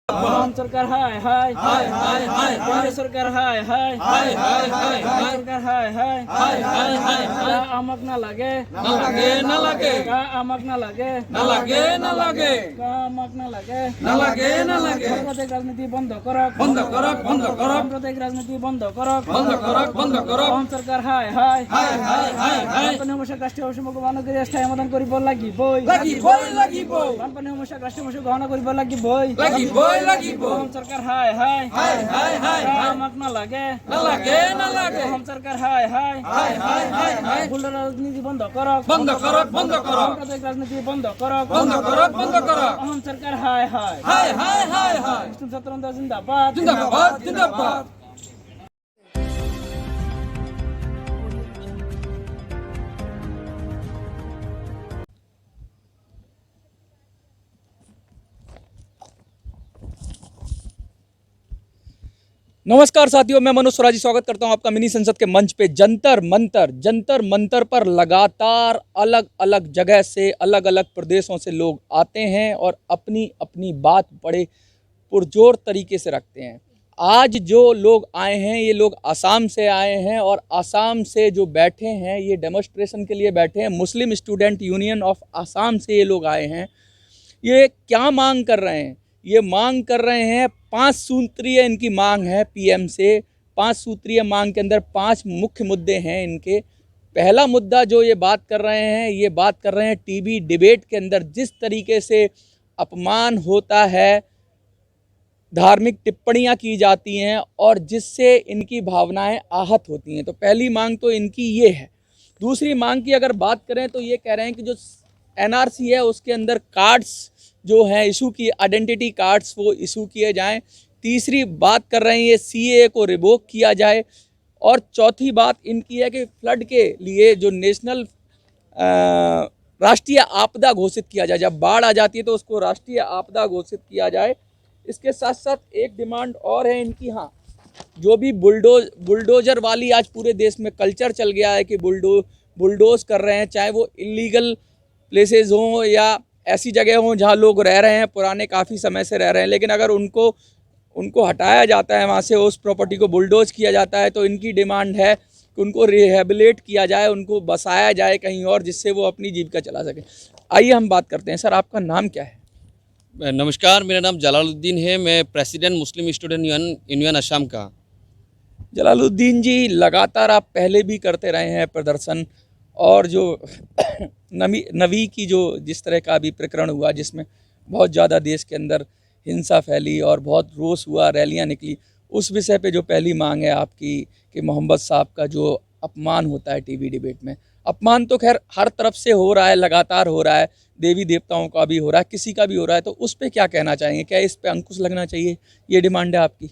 हम सरकार हाय हाय हाय हाय हाय केंद्र सरकार हाय हाय हाय हाय हाय सरकार हाय हाय हाय हाय हाय का आमक ना लगे ना लगे ना लगे का आमक ना लगे ना लगे ना लगे का आमक ना लगे ना लगे ना लगे সাম্প্রদায়িক রাজনীতি বন্ধ করক বন্ধ করক বন্ধ করক সাম্প্রদায়িক রাজনীতি বন্ধ করক বন্ধ করক বন্ধ করক हम सरकार हाय हाय হাই হাই হাই হাই বানপানী সমস্যা ৰাষ্ট্ৰীয় সমস্যা গ্ৰহণ কৰি স্থায়ী সমাধান কৰিব লাগিবই লাগিব বানপানী সমস্যা ৰাষ্ট্ৰীয় সমস্যা গ্ৰহণ কৰিব লাগিবই লাগিব हम सरकार हाय हाय হাই হাই হাই আমাক না লাগে না লাগে না লাগে हम सरकार हाय हाय হাই হাই হাই হাই ভুল রাজনীতি বন্ধ করক বন্ধ করক বন্ধ করক সাম্প্রদায়িক রাজনীতি বন্ধ করক বন্ধ করক বন্ধ করক हम सरकार हाय हाय হাই হাই হাই হাই মুসলিম ছাত্র আন্দোলন জিন্দাবাদ জিন্দাবাদ জিন্দাবাদ नमस्कार साथियों, मैं मनोज स्वराजी स्वागत करता हूं आपका मिनी संसद के मंच पे। जंतर मंतर पर लगातार अलग अलग जगह से अलग अलग प्रदेशों से लोग आते हैं और अपनी अपनी बात बड़े पुरजोर तरीके से रखते हैं। आज जो लोग आए हैं ये लोग आसाम से आए हैं और आसाम से जो बैठे हैं ये डेमोस्ट्रेशन के लिए बैठे हैं। मुस्लिम स्टूडेंट यूनियन ऑफ आसाम से ये लोग आए हैं। ये क्या मांग कर रहे हैं? ये मांग कर रहे हैं 5 सूत्रीय इनकी मांग है पीएम से। 5 सूत्रीय मांग के अंदर 5 मुख्य मुद्दे हैं इनके। पहला मुद्दा जो ये बात कर रहे हैं, ये बात कर रहे हैं टीवी डिबेट के अंदर जिस तरीके से अपमान होता है, धार्मिक टिप्पणियां की जाती हैं और जिससे इनकी भावनाएं आहत होती हैं। तो पहली मांग तो इनकी ये है। दूसरी मांग की अगर बात करें तो ये कह रहे हैं कि जो एनआरसी है उसके अंदर कार्ड्स जो हैं इशू की, आइडेंटिटी कार्ड्स वो इशू किए जाएं। तीसरी बात कर रहे हैं ये सीएए को रिवोक किया जाए। और चौथी बात इनकी है कि फ्लड के लिए जो नेशनल राष्ट्रीय आपदा घोषित किया जाए। जब बाढ़ आ जाती है तो उसको राष्ट्रीय आपदा घोषित किया जाए। इसके साथ साथ एक डिमांड और है इनकी, हाँ, जो भी बुलडोजर वाली आज पूरे देश में कल्चर चल गया है कि बुलडोज कर रहे हैं, चाहे वो इलीगल प्लेसेस हों या ऐसी जगह हों जहाँ लोग रह रहे हैं, पुराने काफ़ी समय से रह रहे हैं, लेकिन अगर उनको हटाया जाता है वहाँ से, उस प्रॉपर्टी को बुलडोज किया जाता है, तो इनकी डिमांड है कि उनको रिहेबिलिटेट किया जाए, उनको बसाया जाए कहीं और, जिससे वो अपनी जीविका चला सकें। आइए हम बात करते हैं। सर, आपका नाम क्या है? नमस्कार, मेरा नाम जलालुद्दीन है। मैं प्रेसिडेंट मुस्लिम स्टूडेंट यूनियन असम का। जलालुद्दीन जी, लगातार आप पहले भी करते रहे हैं प्रदर्शन, और जो नवी की जो जिस तरह का अभी प्रकरण हुआ जिसमें बहुत ज़्यादा देश के अंदर हिंसा फैली और बहुत रोष हुआ, रैलियां निकली, उस विषय पे जो पहली मांग है आपकी कि मोहम्मद साहब का जो अपमान होता है टीवी डिबेट में, अपमान तो खैर हर तरफ से हो रहा है, लगातार हो रहा है, देवी देवताओं का भी हो रहा है, किसी का भी हो रहा है, तो उस पर क्या कहना चाहेंगे? क्या इस पर अंकुश लगना चाहिए? ये डिमांड है आपकी?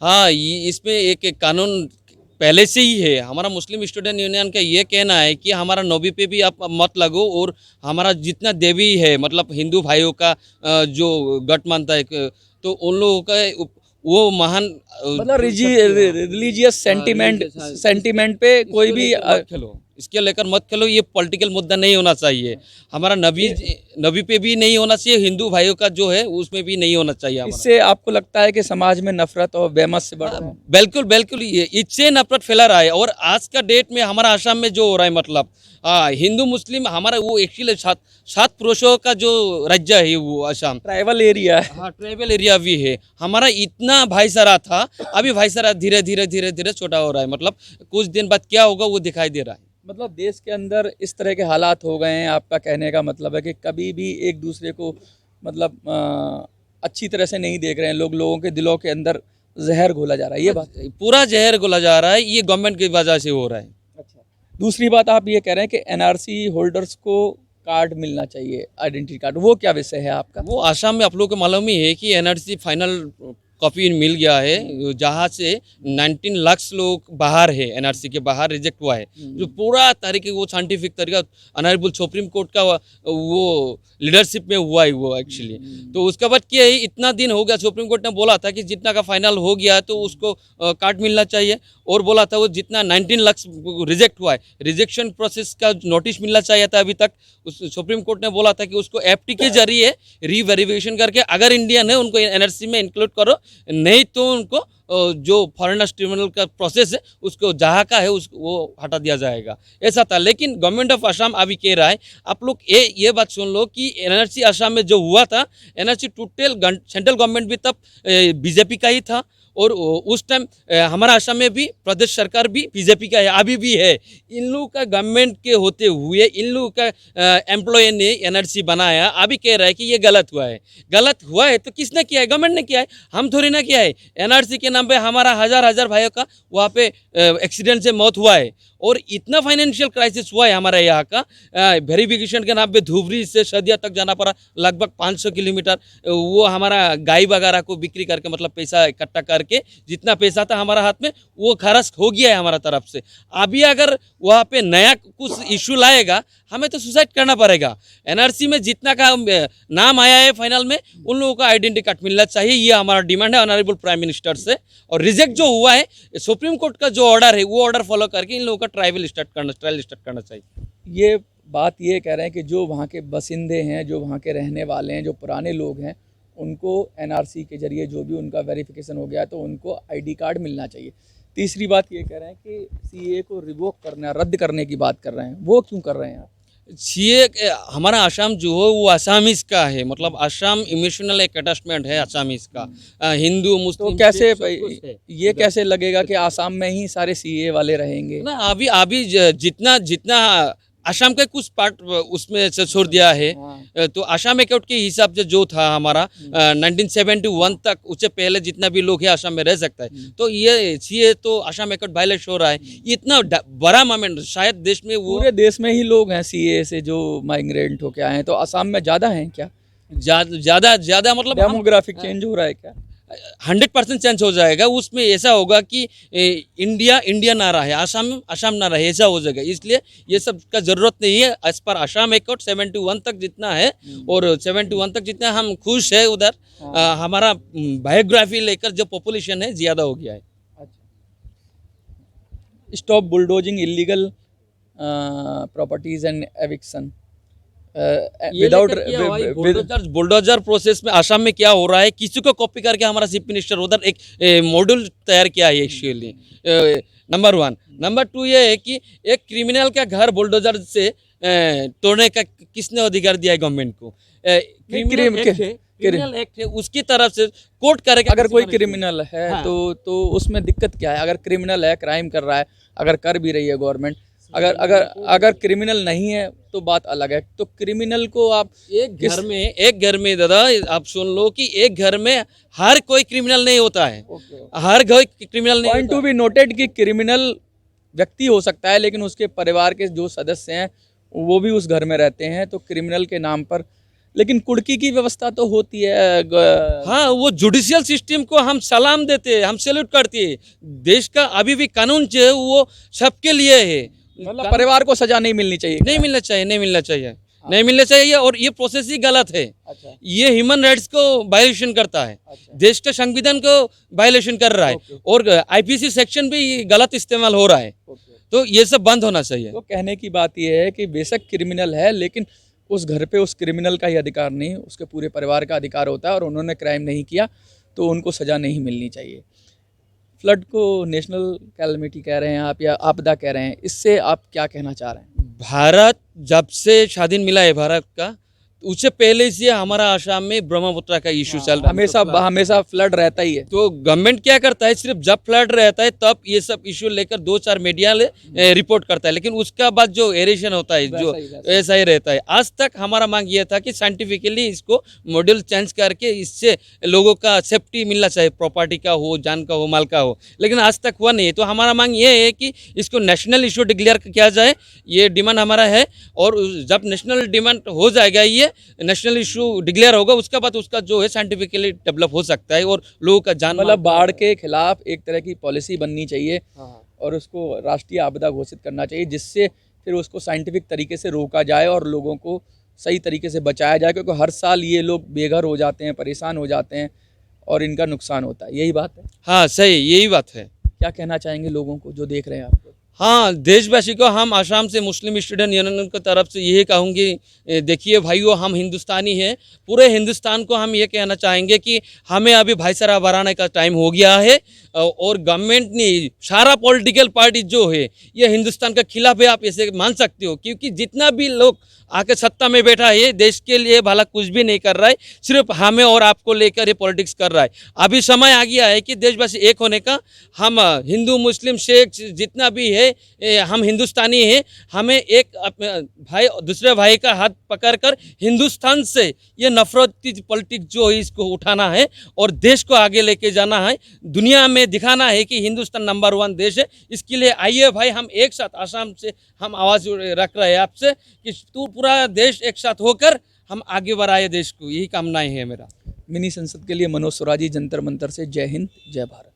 हाँ, इसमें एक कानून पहले से ही है। हमारा मुस्लिम स्टूडेंट यूनियन का ये कहना है कि हमारा नबी पे भी आप मत लगो, और हमारा जितना देवी है, मतलब हिंदू भाइयों का जो गट मानता है, तो उन लोगों का वो महान मतलब रिलीजियस सेंटिमेंट पे कोई भी खेलो, इसके लेकर मत खेलो। ये पॉलिटिकल मुद्दा नहीं होना चाहिए। हमारा नबी पे भी नहीं होना चाहिए, हिंदू भाइयों का जो है उसमें भी नहीं होना चाहिए। इससे आपको लगता है कि समाज में नफरत और बेमस से बढ़ रहा है? बिल्कुल बिल्कुल, ये इससे नफरत फैला रहा है। और आज का डेट में हमारा आसाम में जो हो रहा है, मतलब हिंदू मुस्लिम हमारा वो एक्चुअली 7 पुरुषों का जो राज्य है वो आसाम ट्राइबल एरिया है। हाँ, ट्राइबल एरिया भी है। हमारा इतना भाईचारा था, अभी भाईचारा धीरे धीरे छोटा हो रहा है। मतलब कुछ दिन बाद क्या होगा वो दिखाई दे रहा है। मतलब देश के अंदर इस तरह के हालात हो गए हैं, आपका कहने का मतलब है कि कभी भी एक दूसरे को मतलब अच्छी तरह से नहीं देख रहे हैं लोग, लोगों के दिलों के अंदर जहर घोला जा रहा है। ये बात पूरा जहर घोला जा रहा है, ये गवर्नमेंट की वजह से हो रहा है। अच्छा, दूसरी बात आप ये कह रहे हैं कि एनआरसी होल्डर्स को कार्ड मिलना चाहिए, आइडेंटिटी कार्ड, वो क्या विषय है आपका? वो आसाम में आप लोगों को मालूम ही है कि एनआरसी फाइनल कॉपी मिल गया है, जहाँ से 19 लाख लोग बाहर है, एनआरसी के बाहर रिजेक्ट हुआ है। जो पूरा तरीके वो साइंटिफिक तरीका ऑनरेबल सुप्रीम कोर्ट का वो लीडरशिप में हुआ है वो एक्चुअली। तो उसके बाद क्या है, इतना दिन हो गया, सुप्रीम कोर्ट ने बोला था कि जितना का फाइनल हो गया तो उसको कार्ड मिलना चाहिए, और बोला था वो जितना 19 लाख रिजेक्ट हुआ है, रिजेक्शन प्रोसेस का नोटिस मिलना चाहिए था अभी तक। उस सुप्रीम कोर्ट ने बोला था कि उसको एफटी के जरिए रीवेरिफिकेशन करके अगर इंडियन है उनको एनआरसी में इंक्लूड करो, नहीं तो उनको जो फॉरेनर्स ट्रिब्यूनल का प्रोसेस है उसको जहाँ का है उसको वो हटा दिया जाएगा, ऐसा था। लेकिन गवर्नमेंट ऑफ असम अभी कह रहा है, आप लोग ये बात सुन लो कि एनआरसी असम में जो हुआ था, एनआरसी टोटल सेंट्रल गवर्नमेंट भी तब बीजेपी का ही था, और उस टाइम हमारा असम में भी प्रदेश सरकार भी बीजेपी का है, अभी भी है। इन लोगों का गवर्नमेंट के होते हुए इन लोगों का एम्प्लॉय ने एनआरसी बनाया, अभी कह रहा है कि ये गलत हुआ है। गलत हुआ है तो किसने किया है? गवर्नमेंट ने किया है, हम थोड़ी ना किया है। एनआरसी के नाम पे हमारा हजार भाइयों का वहाँ पे एक्सीडेंट से मौत हुआ है, और इतना फाइनेंशियल क्राइसिस हुआ है हमारे यहाँ का। वेरिफिकेशन के नाम पे धुबरी से सदिया तक जाना पड़ा, लगभग 500 किलोमीटर। वो हमारा गाय वगैरह को बिक्री करके, मतलब पैसा इकट्ठा करके जितना पैसा था हमारा हाथ में वो खर्च हो गया है हमारा तरफ से। अभी अगर वहाँ पे नया कुछ इशू लाएगा हमें तो सुसाइड करना पड़ेगा। एनआरसी में जितना का नाम आया है फाइनल में, उन लोगों का आइडेंटिटी कार्ड मिलना चाहिए, ये हमारा डिमांड है ऑनरेबल प्राइम मिनिस्टर से। और रिजेक्ट जो हुआ है, सुप्रीम कोर्ट का जो ऑर्डर है वो ऑर्डर फॉलो करके इन लोगों का ट्रायल स्टार्ट करना चाहिए। ये बात ये कह रहे हैं कि जो वहाँ के बसिंदे हैं, जो वहाँ के रहने वाले हैं, जो पुराने लोग हैं, उनको एनआरसी के जरिए जो भी उनका वेरिफिकेशन हो गया है तो उनको आईडी कार्ड मिलना चाहिए। तीसरी बात ये कह रहे हैं कि सीए को रिवोक करना, रद्द करने की बात कर रहे हैं, वो क्यों कर रहे हैं आप? सीए हमारा आसाम जो है वो आसामीज का है, मतलब आसाम इमोशनल एक अटैचमेंट है आसामीज का। हिंदू तो मुस्लिम कैसे सब कुछ है। ये कैसे लगेगा कि आसाम में ही सारे सीए वाले रहेंगे? ना अभी जितना आसाम का कुछ पार्ट उसमें से छोड़ दिया है, तो आसाम अकाउंट के हिसाब से जो था हमारा 1971 तक, उससे पहले जितना भी लोग है आसाम में रह सकता है। तो ये तो आसाम अकाउंट वायलेट हो रहा है। इतना बड़ा मोमेंट शायद देश में वो पूरे देश में ही लोग हैं सीए से जो माइग्रेंट होके आए हैं, तो आसाम में ज़्यादा हैं क्या? ज्यादा मतलब डेमोग्राफिक चेंज हो रहा है क्या? 100% चेंज हो जाएगा। उसमें ऐसा होगा कि इंडिया ना रहे, आसाम ना रहे, ऐसा हो जाएगा। इसलिए ये सब का जरूरत नहीं है। एज पर आसाम अकाउंट 71 तक जितना है, और 71 तक जितना हम खुश है उधर, हमारा बायोग्राफी लेकर जो पॉपुलेशन है ज़्यादा हो गया है। Stop bulldozing illegal properties and eviction without bulldozer process में आसाम में क्या हो रहा है, किसी को कॉपी करके हमारा चीफ मिनिस्टर उधर एक मॉड्यूल तैयार किया है एक्चुअली। नंबर 1। नंबर 2 ये है कि एक क्रिमिनल का घर बुलडोजर से तोड़ने का किसने अधिकार दिया है गवर्नमेंट को? क्रिमिनल एक्ट है, उसकी तरफ से कोर्ट करेगा। अगर कोई क्रिमिनल है तो उसमें दिक्कत क्या है? अगर क्रिमिनल है, क्राइम कर रहा है, अगर कर भी रही है गवर्नमेंट, अगर क्रिमिनल नहीं है तो बात अलग है। तो क्रिमिनल को आप एक घर में दादा आप सुन लो कि एक घर में हर कोई क्रिमिनल नहीं होता है। हर कोई क्रिमिनल नहीं। पॉइंट टू बी नोटेड कि क्रिमिनल व्यक्ति हो सकता है, लेकिन उसके परिवार के जो सदस्य हैं वो भी उस घर में रहते हैं, तो क्रिमिनल के नाम पर लेकिन कुर्की की व्यवस्था तो होती है। हाँ, वो जुडिशियल सिस्टम को हम सलाम देते हैं, हम सैल्यूट करते हैं। देश का अभी भी कानून जो है वो सबके लिए है। मतलब परिवार को सजा नहीं मिलनी चाहिए? नहीं मिलना चाहिए, नहीं मिलना चाहिए, नहीं मिलना चाहिए। और ये प्रोसेस ही गलत है। अच्छा। ये ह्यूमन राइट्स को वायलेशन करता है। अच्छा। देश के संविधान को वायलेशन कर रहा है। और आईपीसी सेक्शन भी गलत इस्तेमाल हो रहा है। तो ये सब बंद होना चाहिए। तो कहने की बात ये है कि बेशक क्रिमिनल है, लेकिन उस घर पे उस क्रिमिनल का ही अधिकार नहीं, उसके पूरे परिवार का अधिकार होता है, और उन्होंने क्राइम नहीं किया तो उनको सज़ा नहीं मिलनी चाहिए। फ्लड को नेशनल कैलमिटी कह रहे हैं आप, या आपदा कह रहे हैं, इससे आप क्या कहना चाह रहे हैं? भारत जब से स्वाधीन मिला है भारत का, उससे पहले से हमारा आसाम में ब्रह्मपुत्र का इशू चल रहा है। हमेशा फ्लड रहता ही है। तो गवर्नमेंट क्या करता है, सिर्फ जब फ्लड रहता है तब ये सब इशू लेकर 2-4 मीडिया रिपोर्ट करता है, लेकिन उसका बाद जो एरेशन होता है जो ऐसा ही रहता है। आज तक हमारा मांग ये था कि साइंटिफिकली इसको मॉडल चेंज करके इससे लोगों का सेफ्टी मिलना चाहिए, प्रॉपर्टी का हो, जान का हो, माल का हो, लेकिन आज तक हुआ नहीं है। तो हमारा मांग ये है कि इसको नेशनल इशू डिक्लेयर किया जाए, ये डिमांड हमारा है। और जब नेशनल डिमांड हो जाएगा, ये नेशनल इशू डिक्लेयर होगा, उसके बाद उसका जो है साइंटिफिकली डेवलप हो सकता है और लोगों का जान, मतलब बाढ़ के खिलाफ एक तरह की पॉलिसी बननी चाहिए। और उसको राष्ट्रीय आपदा घोषित करना चाहिए, जिससे फिर उसको साइंटिफिक तरीके से रोका जाए और लोगों को सही तरीके से बचाया जाए, क्योंकि हर साल ये लोग बेघर हो जाते हैं, परेशान हो जाते हैं और इनका नुकसान होता है। यही बात है? हाँ सही, यही बात है। क्या कहना चाहेंगे लोगों को जो देख रहे हैं आपको? हाँ, देशवासी को हम आसाम से मुस्लिम स्टूडेंट यूनियन की तरफ से यही कहूँगी, देखिए भाइयों, हम हिंदुस्तानी हैं, पूरे हिंदुस्तान को हम ये कहना चाहेंगे कि हमें अभी भाईचारा बढ़ाने का टाइम हो गया है। और गवर्नमेंट ने सारा पॉलिटिकल पार्टी जो है ये हिंदुस्तान के खिलाफ है, आप ऐसे मान सकते हो, क्योंकि जितना भी लोग आके सत्ता में बैठा है देश के लिए भला कुछ भी नहीं कर रहा है, सिर्फ हमें और आपको लेकर ये पॉलिटिक्स कर रहा है। अभी समय आ गया है कि देशवासी एक होने का। हम हिंदू मुस्लिम सिख जितना भी है हम हिंदुस्तानी हैं, हमें एक भाई दूसरे भाई का हाथ पकड़कर हिंदुस्तान से ये नफरती पॉलिटिक्स जो है इसको उठाना है और देश को आगे लेके जाना है, दुनिया में दिखाना है कि हिंदुस्तान नंबर 1 देश है। इसके लिए आइए भाई, हम एक साथ आसाम से हम आवाज़ रख रहे हैं आपसे कि पूरा देश एक साथ होकर हम आगे बढ़ाए देश को, यही कामनाएं है मेरा। मिनी संसद के लिए मनोज स्वराजी, जंतर मंतर से। जय हिंद, जय भारत।